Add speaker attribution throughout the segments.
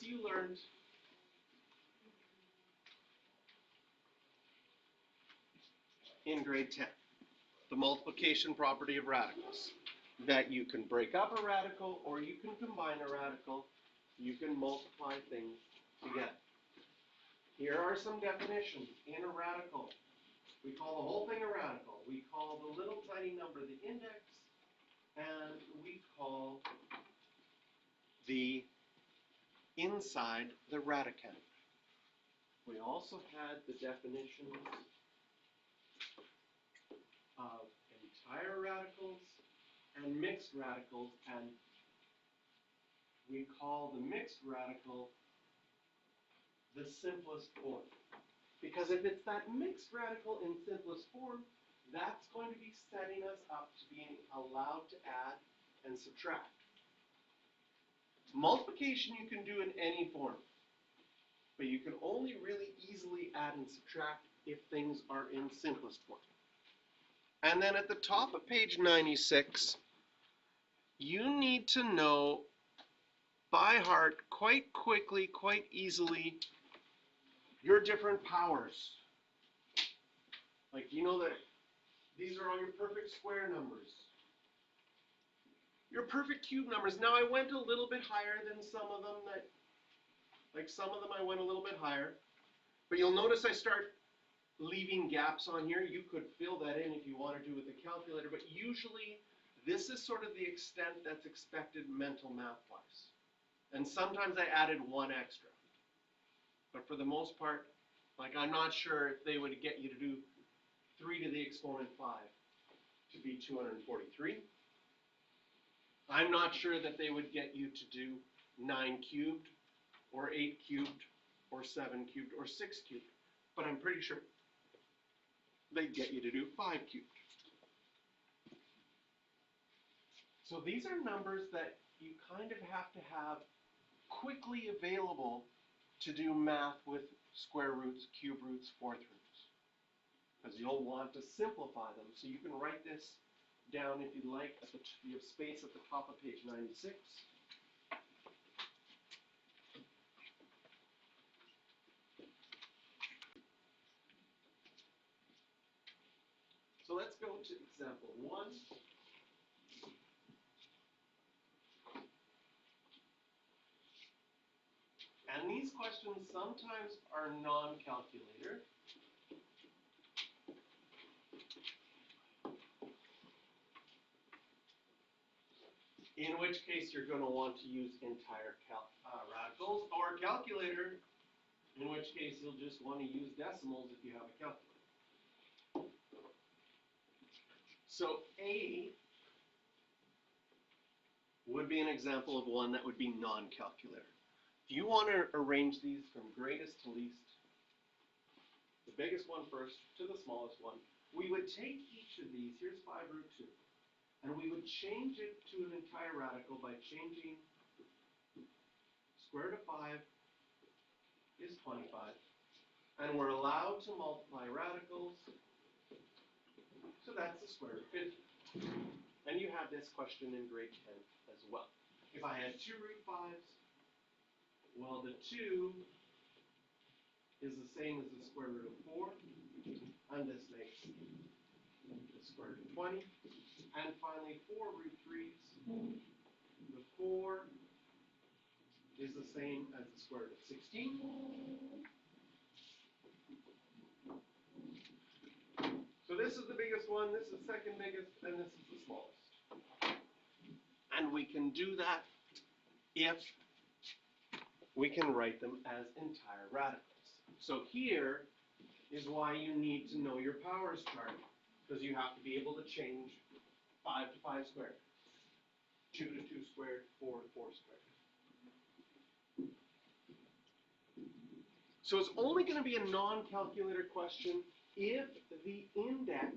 Speaker 1: you learned in grade 10, the multiplication property of radicals, that you can break up a radical or you can combine a radical, you can multiply things together. Here are some definitions in a radical. We call the whole thing a radical. We call the little tiny number the index, and we call the inside the radicand. We also had the definitions of entire radicals and mixed radicals, and we call the mixed radical the simplest form. Because if it's that mixed radical in simplest form, that's going to be setting us up to being allowed to add and subtract. Multiplication you can do in any form, but you can only really easily add and subtract if things are in simplest form. And then at the top of page 96, you need to know by heart quite quickly, quite easily, your different powers. Like, you know that these are all your perfect square numbers. Your perfect cube numbers. Now I went a little bit higher than some of them I went a little bit higher. But you'll notice I start leaving gaps on here. You could fill that in if you want to do with the calculator, but usually this is sort of the extent that's expected mental math-wise. And sometimes I added one extra. But for the most part, like, I'm not sure if they would get you to do 3 to the exponent 5 to be 243. I'm not sure that they would get you to do 9 cubed or 8 cubed or 7 cubed or 6 cubed. But I'm pretty sure they'd get you to do 5 cubed. So these are numbers that you kind of have to have quickly available to do math with square roots, cube roots, fourth roots. Because you'll want to simplify them. So you can write this down if you'd like. You have space at the top of page 96. So let's go to example 1. And these questions sometimes are non-calculator. In which case you're going to want to use entire radicals, or calculator, in which case you'll just want to use decimals if you have a calculator. So A would be an example of one that would be non-calculator. If you want to arrange these from greatest to least, the biggest one first to the smallest one, we would take each of these, here's 5 root 2, and we would change it to an entire radical by changing square root of 5 is 25. And we're allowed to multiply radicals, so that's the square root of 50. And you have this question in grade 10 as well. If I had 2 root 5s, well, the 2 is the same as the square root of 4, and this makes the square root of 20. And finally, 4 root 3s, the 4 is the same as the square root of 16. So this is the biggest one, this is the second biggest, and this is the smallest. And we can do that if we can write them as entire radicals. So here is why you need to know your powers chart, because you have to be able to change 5 to 5 squared, 2 to 2 squared, 4 to 4 squared. So it's only going to be a non-calculator question if the index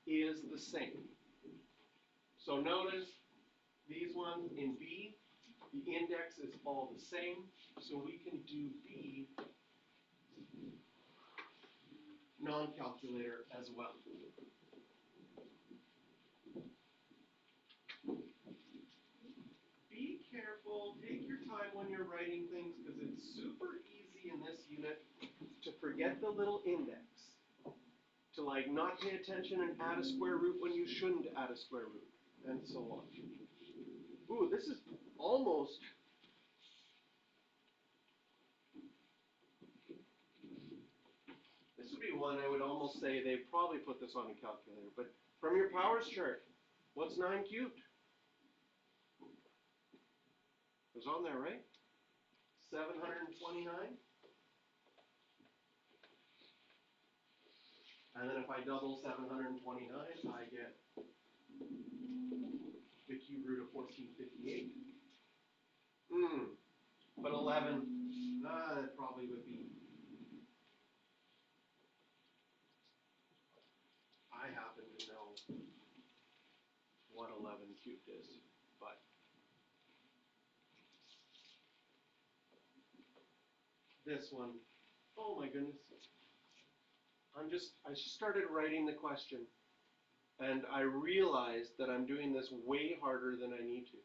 Speaker 1: is the same. So notice these ones in B, the index is all the same, so we can do B non-calculator as well. Be careful, take your time when you're writing things, because like not pay attention and add a square root when you shouldn't add a square root, and so on. Ooh, this is almost. This would be one I would almost say they probably put this on a calculator, but from your powers chart, what's 9 cubed? It was on there, right? 729. And then if I double 729, I get the cube root of 1458. But 11, that probably would be. I happen to know what 11 cubed is, but this one, oh my goodness. I just started writing the question, and I realized that I'm doing this way harder than I need to.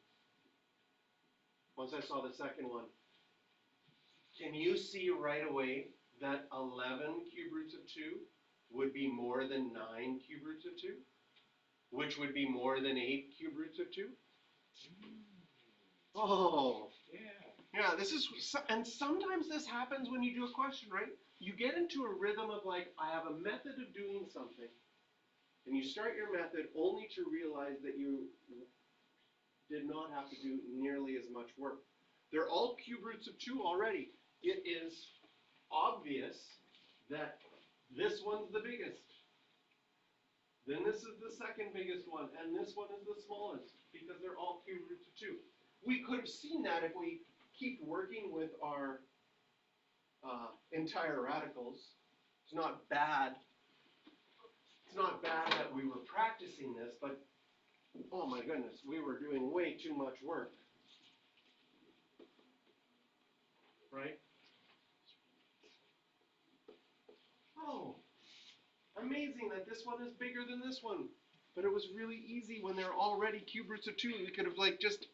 Speaker 1: Once I saw the second one, can you see right away that 11 cube roots of 2 would be more than 9 cube roots of 2? Which would be more than 8 cube roots of 2? Oh. Yeah, this is, and sometimes this happens when you do a question, right? You get into a rhythm of like, I have a method of doing something, and you start your method only to realize that you did not have to do nearly as much work. They're all cube roots of 2 already. It is obvious that this one's the biggest. Then this is the second biggest one, and this one is the smallest, because they're all cube roots of 2. We could have seen that if we keep working with our entire radicals. It's not bad. It's not bad that we were practicing this, but oh my goodness, we were doing way too much work. Right? Oh, amazing that this one is bigger than this one. But it was really easy when they're already cube roots of 2. We could have like just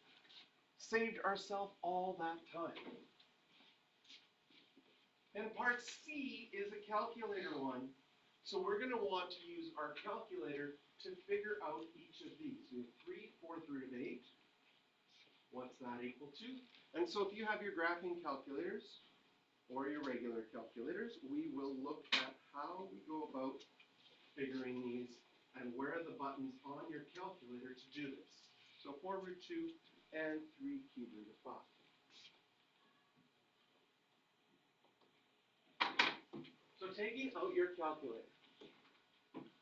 Speaker 1: saved ourselves all that time. And part C is a calculator one. So we're going to want to use our calculator to figure out each of these. We have 3 4th root of 8. What's that equal to? And so if you have your graphing calculators or your regular calculators, we will look at how we go about figuring these and where are the buttons on your calculator to do this. So 4 root 2 and 3 cube root of 5. So taking out your calculator,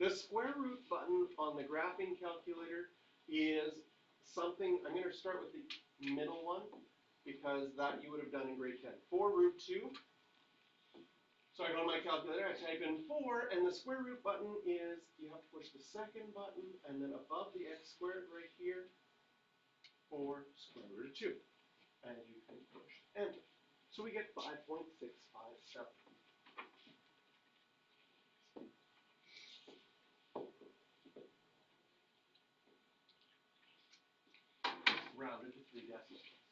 Speaker 1: the square root button on the graphing calculator is something, I'm going to start with the middle one because that you would have done in grade 10. 4 root 2. So I go to my calculator, I type in 4, and the square root button is, you have to push the second button, and then above the x squared right here, 4 square root of 2. And you can push enter. So we get 5.657. Rounded to 3 decimal places.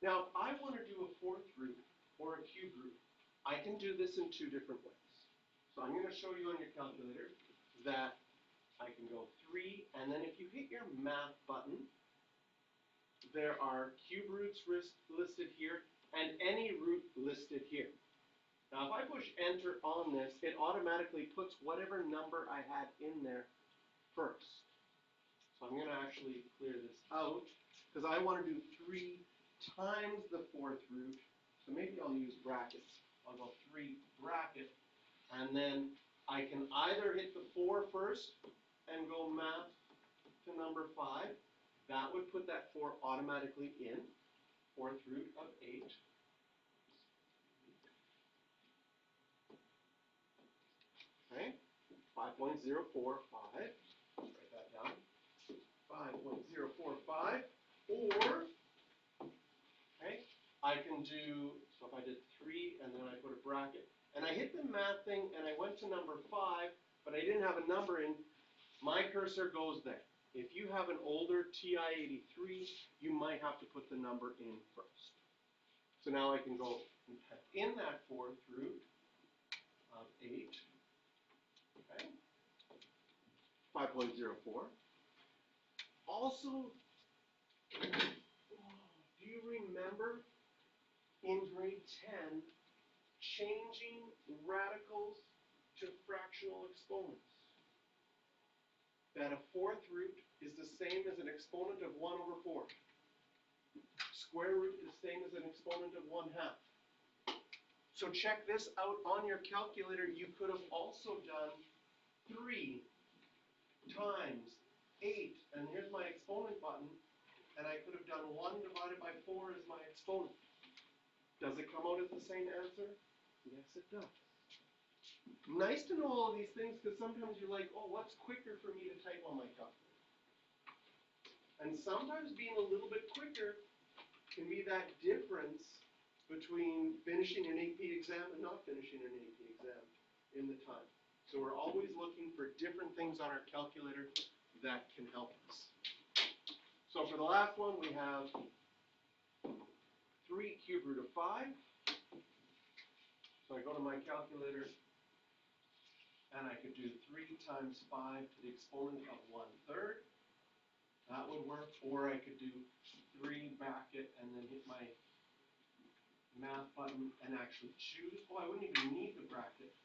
Speaker 1: Now, if I want to do a 4th root or a cube root, I can do this in 2 different ways. So I'm going to show you on your calculator that I can go 3, and then if you hit your math button, there are cube roots listed here, and any root listed here. Now, if I push enter on this, it automatically puts whatever number I had in there first. So I'm going to actually clear this out, because I want to do 3 times the 4th root. So maybe I'll use brackets. I'll go 3 bracket, and then I can either hit the 4 first and go math to number 5. That would put that 4 automatically in. 4th root of 8. Okay, 5.045. Write that down. 5.045. Or, okay, I can do, so if I did 3 and then I put a bracket, and I hit the math thing and I went to number 5, but I didn't have a number in, my cursor goes there. If you have an older TI-83, you might have to put the number in first. So now I can go in that 4th root of 8. Okay. 5.04. Also, do you remember in grade 10 changing radicals to fractional exponents? That a fourth root is the same as an exponent of 1 over 4. Square root is the same as an exponent of 1/2. So check this out on your calculator. You could have also done 3 times 8, and here's my exponent button, and I could have done 1 divided by 4 as my exponent. Does it come out as the same answer? Yes, it does. Nice to know all of these things, because sometimes you're like, oh, what's quicker for me to type on my calculator? And sometimes being a little bit quicker can be that difference between finishing an AP exam and not finishing an AP exam in the time. So we're always looking for different things on our calculator that can help us. So for the last one, we have 3 cube root of 5. So I go to my calculator, and I could do 3 times 5 to the exponent of 1/3. That would work. Or I could do 3 bracket and then hit my math button and actually choose. Oh, I wouldn't even need the bracket.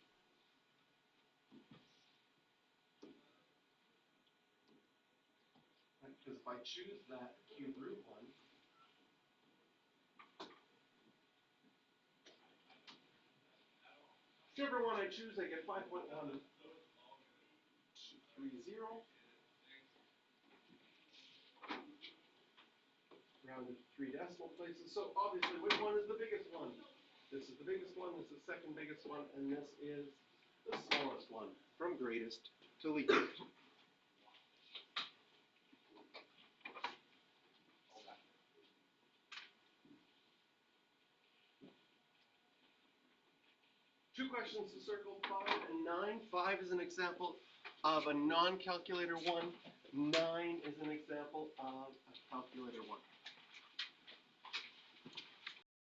Speaker 1: Because if I choose that cube root one, whichever one I choose, I get 5.130. Rounded to 3 decimal places. So obviously, which one is the biggest one? This is the biggest one, this is the second biggest one, and this is the smallest one, from greatest to least. Two questions to circle, 5 and 9. 5 is an example of a non-calculator one. 9 is an example of a calculator one.